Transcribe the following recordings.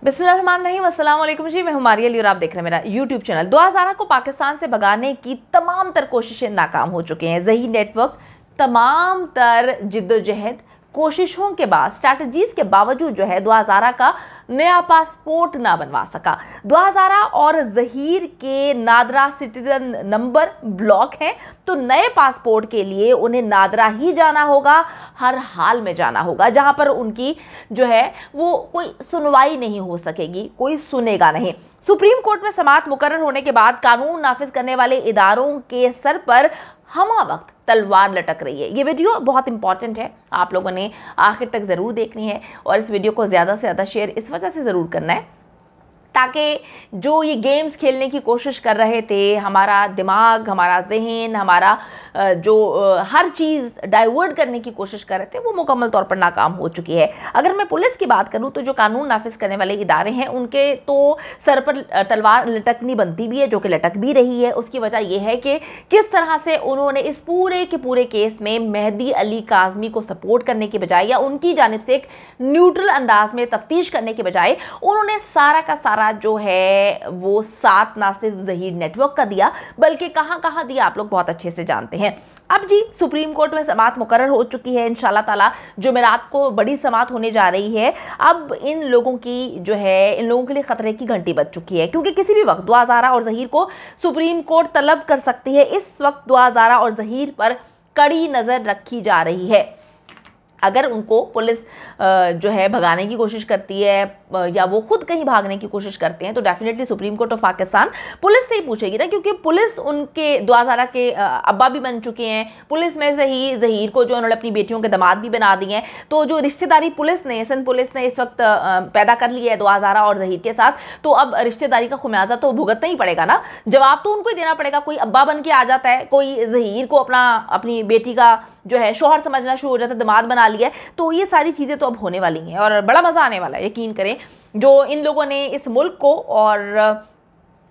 बिस्मिल्लाहिर्रहमानिर्रहीम, अस्सलाम वालेकुम जी। मैं हूं मारिया अली और आप देख रहे हैं मेरा यूट्यूब चैनल। 2000 को पाकिस्तान से भगाने की तमाम तर कोशिशें नाकाम हो चुकी हैं। ज़हीर नेटवर्क तमाम तर जिद्दोजहद कोशिशों के बाद, स्ट्रैटेजीज के बावजूद जो है 2000 का नया पासपोर्ट ना बनवा सका। 2000 और ज़हीर के नादरा सिटीजन नंबर ब्लॉक हैं, तो नए पासपोर्ट के लिए उन्हें नादरा ही जाना होगा, हर हाल में जाना होगा, जहां पर उनकी जो है वो कोई सुनवाई नहीं हो सकेगी, कोई सुनेगा नहीं। सुप्रीम कोर्ट में समाअत मुकर्रर होने के बाद कानून नाफिज करने वाले इदारों के सर पर हमा वक्त तलवार लटक रही है। ये वीडियो बहुत इंपॉर्टेंट है, आप लोगों ने आखिर तक ज़रूर देखनी है और इस वीडियो को ज़्यादा से ज़्यादा शेयर इस वजह से ज़रूर करना है ताकि जो ये गेम्स खेलने की कोशिश कर रहे थे, हमारा दिमाग, हमारा जहन, हमारा जो हर चीज़ डाइवर्ट करने की कोशिश कर रहे थे, वो मुकम्मल तौर पर नाकाम हो चुकी है। अगर मैं पुलिस की बात करूं तो जो कानून नाफिज करने वाले इदारे हैं उनके तो सर पर तलवार लटकनी बनती भी है, जो कि लटक भी रही है। उसकी वजह यह है कि किस तरह से उन्होंने इस पूरे के पूरे केस में मेहदी अली काज़मी को सपोर्ट करने के बजाय या उनकी जानिब से एक न्यूट्रल अंदाज में तफ्तीश करने के बजाय उन्होंने सारा का सारा जो है वो साथ ना सिर्फ ज़हीर नेटवर्क का दिया बल्कि कहां दिया आप लोग बहुत अच्छे से जानते हैं। अब जी सुप्रीम कोर्ट में समाअत मुकर्रर हो चुकी है। इंशाल्लाह ताला जुमेरात को बड़ी समाअत होने जा रही है। अब इन लोगों के लिए खतरे की घंटी बज चुकी है, क्योंकि किसी भी वक्त 2000 और ज़हीर को सुप्रीम कोर्ट तलब कर सकती है। इस वक्त 2000 और ज़हीर पर कड़ी नज़र रखी जा रही है। अगर उनको पुलिस जो है भगाने की कोशिश करती है या वो खुद कहीं भागने की कोशिश करते हैं तो definitely supreme court of Pakistan police से ही पूछेगी ना, क्योंकि पुलिस उनके 2000 के अब्बा भी बन चुके हैं। पुलिस में से ही ज़हीर को जो उन्होंने अपनी बेटियों के दामाद भी बना दिए हैं, तो जो रिश्तेदारी पुलिस ने, सिंध पुलिस ने इस वक्त पैदा कर ली है 2000 और ज़हीर के साथ, तो अब रिश्तेदारी का खुमियाजा तो भुगतना ही पड़ेगा ना, जवाब तो उनको ही देना पड़ेगा। कोई अब्बा बन के आ जाता है, कोई ज़हीर को अपनी बेटी का जो है शोहर समझना शुरू हो जाता है, दामाद बना लिया है, तो ये सारी चीज़ें तो अब होने वाली हैं और बड़ा मज़ा आने वाला है। यकीन करें, जो इन लोगों ने इस मुल्क को और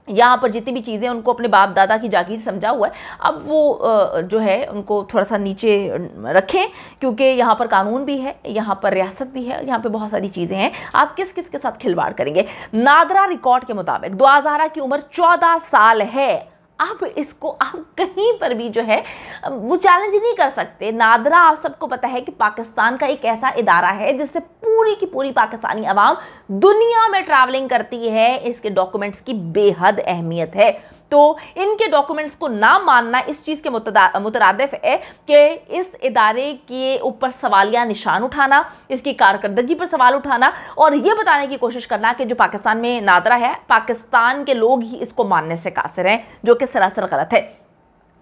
यहाँ पर जितनी भी चीज़ें उनको अपने बाप दादा की जागीर समझा हुआ है, अब वो जो है उनको थोड़ा सा नीचे रखें, क्योंकि यहाँ पर कानून भी है, यहाँ पर रियासत भी है, यहाँ पे बहुत सारी चीज़ें हैं। आप किस किस के साथ खिलवाड़ करेंगे? नादरा रिकॉर्ड के मुताबिक 2000 की उम्र 14 साल है। अब इसको आप कहीं पर भी जो है वो चैलेंज नहीं कर सकते। नादरा, आप सबको पता है कि पाकिस्तान का एक ऐसा इदारा है जिससे पूरी की पूरी पाकिस्तानी अवाम दुनिया में ट्रैवलिंग करती है। इसके डॉक्यूमेंट्स की बेहद अहमियत है, तो इनके डॉक्यूमेंट्स को ना मानना इस चीज़ के मुतरादिफ है कि इस इदारे के ऊपर सवालिया निशान उठाना, इसकी कारकर्दगी पर सवाल उठाना और ये बताने की कोशिश करना कि जो पाकिस्तान में नादरा है, पाकिस्तान के लोग ही इसको मानने से कासिर हैं, जो कि सरासर गलत है।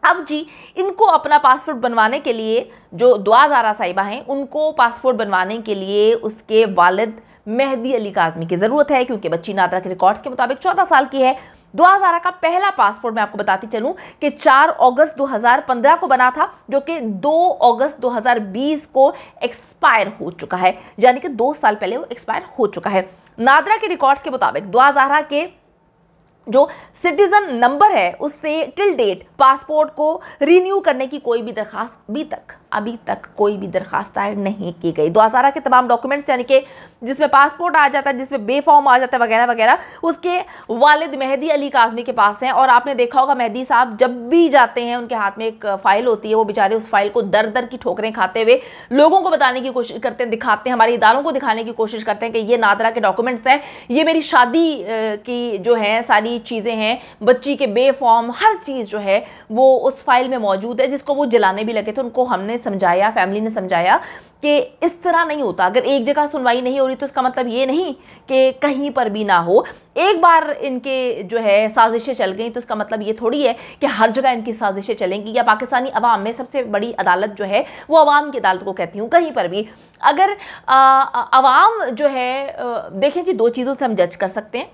अब जी इनको अपना पासपोर्ट बनवाने के लिए, जो 2000 साहिबा हैं, उनको पासपोर्ट बनवाने के लिए उसके वालिद मेहदी अली काज़मी की ज़रूरत है, क्योंकि बच्ची नादरा के रिकॉर्ड्स के मुताबिक 14 साल की है। 2000 का पहला पासपोर्ट मैं आपको बताती चलूं कि 4 अगस्त 2015 को बना था, जो कि 2 अगस्त 2020 को एक्सपायर हो चुका है, यानी कि 2 साल पहले वो एक्सपायर हो चुका है। नादरा के रिकॉर्ड्स के मुताबिक 2000 के जो सिटीजन नंबर है उससे टिल डेट पासपोर्ट को रिन्यू करने की कोई भी दरखास्त अभी तक कोई भी दरखास्त दायर नहीं की गई। 2000 के तमाम डॉक्यूमेंट्स, यानी कि जिसमें पासपोर्ट आ जाता है, जिसमें बेफॉर्म आ जाता है वगैरह वगैरह, उसके वालिद मेहदी अली काज़मी के पास हैं। और आपने देखा होगा मेहदी साहब जब भी जाते हैं उनके हाथ में एक फ़ाइल होती है, वो बेचारे उस फाइल को दर दर की ठोकरें खाते हुए लोगों को बताने की कोशिश करते हैं, दिखाते हैं, हमारे इदारों को दिखाने की कोशिश करते हैं कि ये नादरा के डॉक्यूमेंट्स हैं, ये मेरी शादी की जो है सारी चीज़ें हैं, बच्ची के बेफॉर्म हर चीज़ जो है वो उस फाइल में मौजूद है, जिसको वो जलाने भी लगे थे। उनको हमने समझाया, फैमिली ने समझाया कि इस तरह नहीं होता। अगर एक जगह सुनवाई नहीं हो रही तो इसका मतलब ये नहीं कि कहीं पर भी ना हो। एक बार इनके जो है साजिशें चल गई तो इसका मतलब ये थोड़ी है कि हर जगह इनकी साजिशें चलेंगी, या पाकिस्तानी अवाम में सबसे बड़ी अदालत जो है वो अवाम की अदालत को कहती हूँ। कहीं पर भी अगर अवाम जो है देखें जी, 2 चीज़ों से हम जज कर सकते हैं।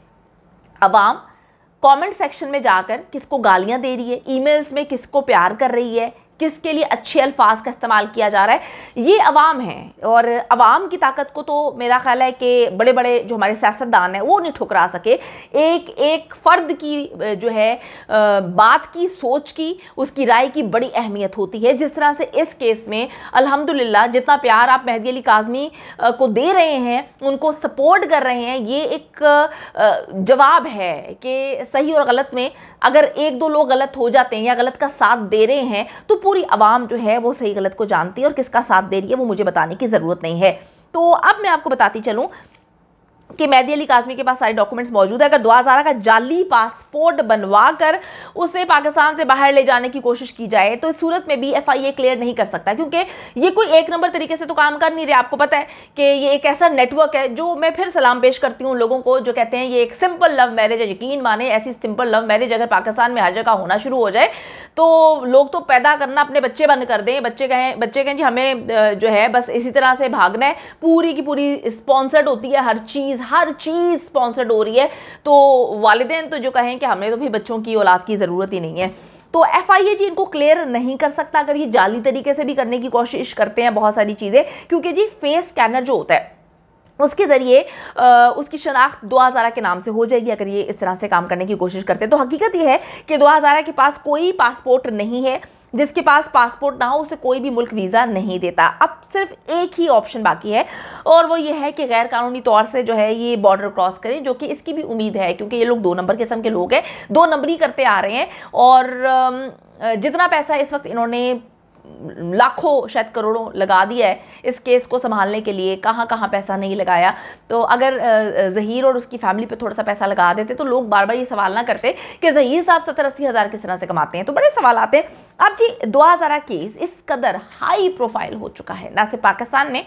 अवाम कमेंट सेक्शन में जाकर किसको गालियां दे रही है, ईमेल्स में किसको प्यार कर रही है, किसके लिए अच्छे अल्फाज का इस्तेमाल किया जा रहा है, ये अवाम है। और अवाम की ताकत को तो मेरा ख्याल है कि बड़े बड़े जो हमारे सियासतदान हैं वो नहीं ठुकरा सके। एक एक फ़र्द की जो है बात की, सोच की, उसकी राय की बड़ी अहमियत होती है। जिस तरह से इस केस में अल्हम्दुलिल्लाह जितना प्यार आप मेहदी अली काज़मी को दे रहे हैं, उनको सपोर्ट कर रहे हैं, ये एक जवाब है कि सही और गलत में अगर एक दो लोग गलत हो जाते हैं या गलत का साथ दे रहे हैं तो पूरी आवाम जो है वो सही गलत को जानती है और किसका साथ दे रही है वो मुझे बताने की ज़रूरत नहीं है। तो अब मैं आपको बताती चलूँ कि मेहदी अली काज़मी के पास सारे डॉक्यूमेंट्स मौजूद है। अगर दुआ ज़ारा का जाली पासपोर्ट बनवा कर उसे पाकिस्तान से बाहर ले जाने की कोशिश की जाए तो इस सूरत में भी FIA क्लियर नहीं कर सकता, क्योंकि ये कोई एक नंबर तरीके से तो काम कर नहीं रहे। आपको पता है कि ये एक ऐसा नेटवर्क है जो, मैं फिर सलाम पेश करती हूँ लोगों को जो कहते हैं ये एक सिंपल लव मैरिज है। यकीन माने ऐसी सिंपल लव मैरिज अगर पाकिस्तान में हर जगह होना शुरू हो जाए तो लोग तो पैदा करना अपने बच्चे बंद कर दें। बच्चे कहें जी हमें जो है बस इसी तरह से भागना है, पूरी की पूरी स्पॉन्सर्ड होती है, हर चीज़ स्पॉन्सर्ड हो रही है। तो वालिदैन तो जो कहें कि हमें तो भी बच्चों की औलाद की ज़रूरत ही नहीं है। तो FIA जी इनको क्लियर नहीं कर सकता अगर ये जाली तरीके से भी करने की कोशिश करते हैं बहुत सारी चीज़ें, क्योंकि जी फेस स्कैनर जो होता है उसके ज़रिए उसकी शनाख्त दुआ ज़ारा के नाम से हो जाएगी अगर ये इस तरह से काम करने की कोशिश करते हैं। तो हकीकत ये है कि दुआ ज़ारा के पास कोई पासपोर्ट नहीं है। जिसके पास पासपोर्ट ना हो उसे कोई भी मुल्क वीज़ा नहीं देता। अब सिर्फ एक ही ऑप्शन बाकी है और वो ये है कि गैर कानूनी तौर से जो है ये बॉर्डर क्रॉस करें, जो कि इसकी भी उम्मीद है क्योंकि ये लोग 2 नंबर किस्म के लोग हैं, 2 नंबरी करते आ रहे हैं। और जितना पैसा इस वक्त इन्होंने लाखों शायद करोड़ों लगा दिया है इस केस को संभालने के लिए, कहाँ कहाँ पैसा नहीं लगाया। तो अगर ज़हीर और उसकी फैमिली पे थोड़ा सा पैसा लगा देते तो लोग बार बार ये सवाल ना करते कि ज़हीर साहब 70-80 हज़ार किस तरह से कमाते हैं। तो बड़े सवाल आते हैं। अब जी दुआ ज़ारा केस इस कदर हाई प्रोफाइल हो चुका है, ना सिर्फ पाकिस्तान में,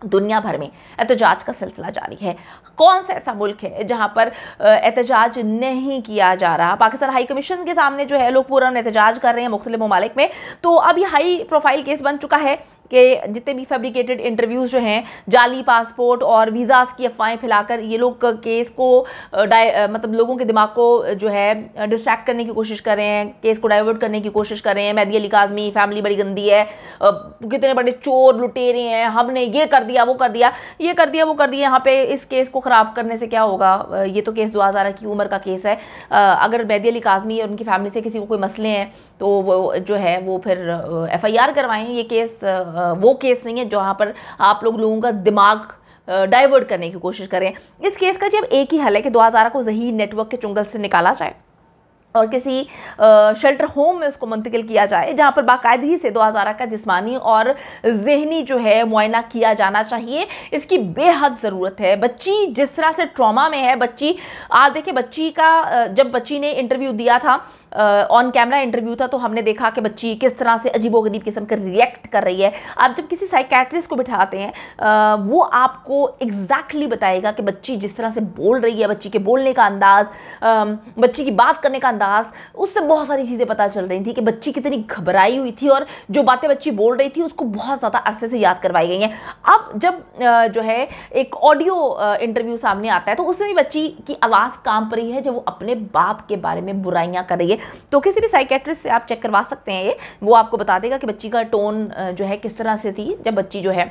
दुनिया भर में एहतजाज का सिलसिला जारी है। कौन सा ऐसा मुल्क है जहां पर एहतजाज नहीं किया जा रहा? पाकिस्तान हाई कमीशन के सामने जो है लोग पूरा एहतजाज कर रहे हैं मुख्तलिफ ममालिक में। तो अब ये हाई प्रोफाइल केस बन चुका है कि जितने भी फैब्रिकेटेड इंटरव्यूज़ जो हैं, जाली पासपोर्ट और वीज़ाज़ की अफवाहें फैलाकर ये लोग केस को मतलब लोगों के दिमाग को जो है डिस्ट्रैक्ट करने की कोशिश कर रहे हैं, केस को डाइवर्ट करने की कोशिश कर रहे हैं। मेहदी अली काज़मी फैमिली बड़ी गंदी है, कितने बड़े चोर लुटेरे हैं, हमने ये कर दिया वो कर दिया, ये कर दिया वो कर दिया। यहाँ पे इस केस को ख़राब करने से क्या होगा? ये तो केस दुआ ज़ारा की उम्र का केस है। अगर मेहदी अली काज़मी और उनकी फैमिली से किसी को कोई मसले हैं तो वो जो है वो फिर FIR करवाएं। ये केस वो केस नहीं है जहाँ पर आप लोगों का दिमाग डाइवर्ट करने की कोशिश करें। इस केस का जब एक ही हल है कि दुआ ज़ारा को ज़हीर नेटवर्क के चुंगल से निकाला जाए और किसी शेल्टर होम में उसको मुंतकिल किया जाए जहाँ पर बाकायदगी से दुआ ज़ारा का जिस्मानी और ज़हनी जो है मुआयना किया जाना चाहिए। इसकी बेहद ज़रूरत है। बच्ची जिस तरह से ट्रॉमा में है, बच्ची आज देखिए, बच्ची का जब बच्ची ने इंटरव्यू दिया था, ऑन कैमरा इंटरव्यू था, तो हमने देखा कि बच्ची किस तरह से अजीबोगरीब किस्म का रिएक्ट कर रही है। आप जब किसी साइकेट्रिस्ट को बिठाते हैं वो आपको एग्जैक्टली बताएगा कि बच्ची जिस तरह से बोल रही है, बच्ची के बोलने का अंदाज़, बच्ची की बात करने का अंदाज़, उससे बहुत सारी चीज़ें पता चल रही थी कि बच्ची कितनी घबराई हुई थी और जो बातें बच्ची बोल रही थी उसको बहुत ज़्यादा अरसे से याद करवाई गई हैं। अब जब जो है एक ऑडियो इंटरव्यू सामने आता है तो उसमें भी बच्ची की आवाज़ कांप रही है जब वो अपने बाप के बारे में बुराइयां कर रही है। तो किसी भी साइकेट्रिस्ट से आप चेक करवा सकते हैं, ये वो आपको बता देगा कि बच्ची का टोन जो है किस तरह से थी जब बच्ची जो है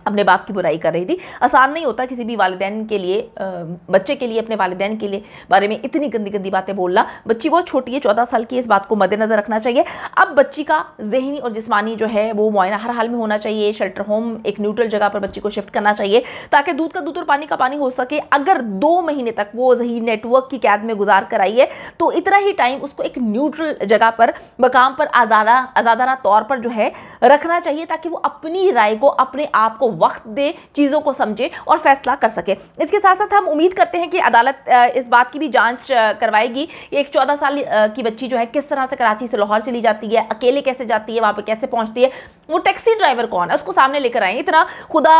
अपने बाप की बुराई कर रही थी। आसान नहीं होता किसी भी वालिदैन के लिए, बच्चे के लिए अपने वालिदैन के लिए बारे में इतनी गंदी गंदी बातें बोलना। बच्ची बहुत छोटी है, 14 साल की, इस बात को मद्देनज़र रखना चाहिए। अब बच्ची का ज़हनी और जिस्मानी जो है वो मुआयना हर हाल में होना चाहिए। शेल्टर होम, एक न्यूट्रल जगह पर बच्ची को शिफ्ट करना चाहिए ताकि दूध का दूध और पानी का पानी हो सके। अगर 2 महीने तक वो ज़हीर नेटवर्क की कैद में गुजार कर आई है तो इतना ही टाइम उसको एक न्यूट्रल जगह पर, मकाम पर आज़ादाना तौर पर जो है रखना चाहिए ताकि वो अपनी राय को, अपने आप को वक्त दे, चीज़ों को समझे और फैसला कर सके। इसके साथ साथ हम उम्मीद करते हैं कि अदालत इस बात की भी जांच करवाएगी। एक 14 साल की बच्ची जो है किस तरह से कराची से लाहौर चली जाती है, अकेले कैसे जाती है, वहाँ पे कैसे पहुँचती है, वो टैक्सी ड्राइवर कौन है उसको सामने लेकर आए। इतना खुदा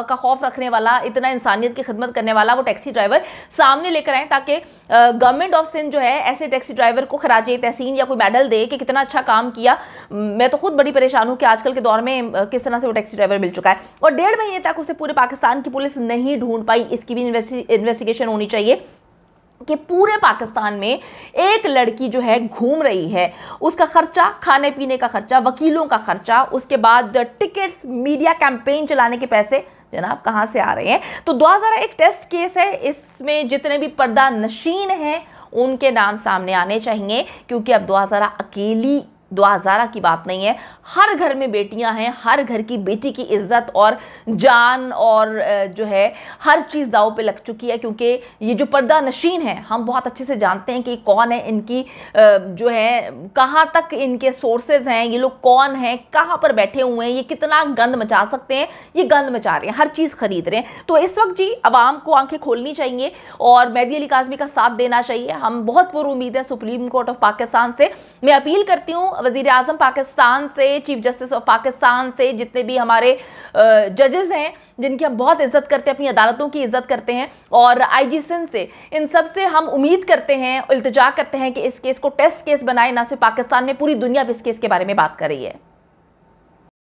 का खौफ रखने वाला, इतना इंसानियत की खिदमत करने वाला वो टैक्सी ड्राइवर सामने लेकर आए ताकि गवर्नमेंट ऑफ सिंध जो है ऐसे टैक्सी ड्राइवर को खराजे तहसीन या कोई मेडल दे कि कितना अच्छा काम किया। मैं तो खुद बड़ी परेशान हूँ कि आजकल के दौर में किस तरह से वो टैक्सी ड्राइवर मिल चुका है और 1.5 महीने तक उसे पूरे पाकिस्तान की पुलिस नहीं ढूंढ पाई। इसकी भी इन्वेस्टिगेशन होनी चाहिए। कि पूरे पाकिस्तान में एक लड़की जो है घूम रही है, उसका खर्चा, खाने पीने का खर्चा, वकीलों का खर्चा, उसके बाद टिकट्स, मीडिया कैंपेन चलाने के पैसे जनाब कहाँ से आ रहे हैं। तो 2000 एक टेस्ट केस है, इसमें जितने भी पर्दा नशीन हैं उनके नाम सामने आने चाहिए, क्योंकि अब 2000 अकेली 2000 की बात नहीं है, हर घर में बेटियां हैं, हर घर की बेटी की इज्जत और जान और जो है हर चीज़ दांव पे लग चुकी है। क्योंकि ये जो पर्दा नशीन है, हम बहुत अच्छे से जानते हैं कि कौन है, इनकी जो है कहाँ तक इनके सोर्सेज हैं, ये लोग कौन हैं, कहाँ पर बैठे हुए हैं, ये कितना गंद मचा सकते हैं, ये गंद मचा रहे हैं, हर चीज़ खरीद रहे हैं। तो इस वक्त जी आवाम को आंखें खोलनी चाहिए और मेहदी अली काज़मी का साथ देना चाहिए। हम बहुत पुरुमीद हैं सुप्रीम कोर्ट ऑफ पाकिस्तान से। मैं अपील करती हूँ वज़ीर आज़म पाकिस्तान से, चीफ जस्टिस ऑफ पाकिस्तान से, जितने भी हमारे जजेस हैं जिनकी हम बहुत इज्जत करते हैं, अपनी अदालतों की इज्जत करते हैं, और IG सिंध से, इन सब से हम उम्मीद करते हैं, इल्तिजा करते हैं कि इस केस को टेस्ट केस बनाए, ना सिर्फ पाकिस्तान में, पूरी दुनिया भी इस केस के बारे में बात कर रही है।